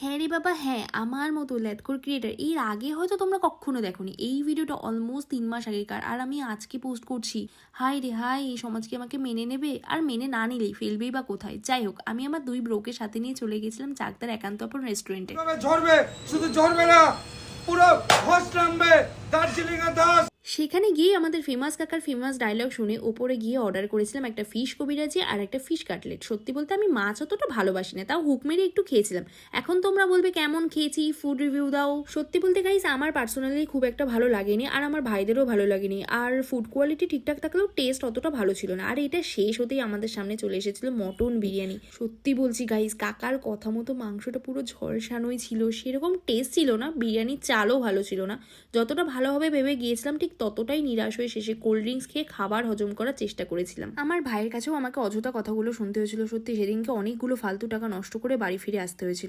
হ্যাঁ রে বাবা হ্যাঁ, আমার মতো ল্যাদকোর ক্রিয়েটার এর আগে হয়তো তোমরা কখনো দেখোনি। এই ভিডিওটা অলমোস্ট 3 মাস আগেকার, আর আমি আজকে পোস্ট করছি। হাই রে হাই, এই সমাজ কি আমাকে মেনে নেবে? আর মেনে না নিলেই ফেলবেই বা কোথায়? যাই হোক, আমি আমার 2 ব্রোকে সাথে নিয়ে চলে গেছিলাম চাকদার একান্ত আপন রেস্টুরেন্টে। ঝরবে, শুধু ঝরবে না, পুরো ধস নামবে দার্জিলিং এর ধস। সেখানে গিয়ে আমাদের ফেমাস কাকার ফেমাস ডায়লগ শুনে ওপরে গিয়ে অর্ডার করেছিলাম একটা ফিশ কবিরাজি আর একটা ফিশ কাটলেট। সত্যি বলতে আমি মাছ অতটা ভালোবাসি না, তাও হুক মেরে একটু খেয়েছিলাম। এখন তোমরা বলবে কেমন খেয়েছি, ফুড রিভিউ দাও। সত্যি বলতে গাইস, আমার পার্সোনালি খুব একটা ভালো লাগেনি, আর আমার ভাইদেরও ভালো লাগেনি। আর ফুড কোয়ালিটি ঠিকঠাক থাকলেও টেস্ট অতটা ভালো ছিল না। আর এটা শেষ হতেই আমাদের সামনে চলে এসেছিল মটন বিরিয়ানি। সত্যি বলছি গাইস, কাকার কথা মতো মাংসটা পুরো ঝলসানোই ছিল, সেরকম টেস্ট ছিল না। বিরিয়ানির চালও ভালো ছিল না। যতটা ভালো হবে ভেবে গিয়েছিলাম ঠিক ততটাই নিরাশ হয়ে শেষে কোল্ড ড্রিঙ্কস খেয়ে খাবার হজম করার চেষ্টা করেছিলাম। আমার ভাইয়ের কাছেও আমাকে অযথা কথাগুলো শুনতে হয়েছিল। সত্যি সেদিনকে অনেকগুলো ফালতু টাকা নষ্ট করে বাড়ি ফিরে আসতে হয়েছিল।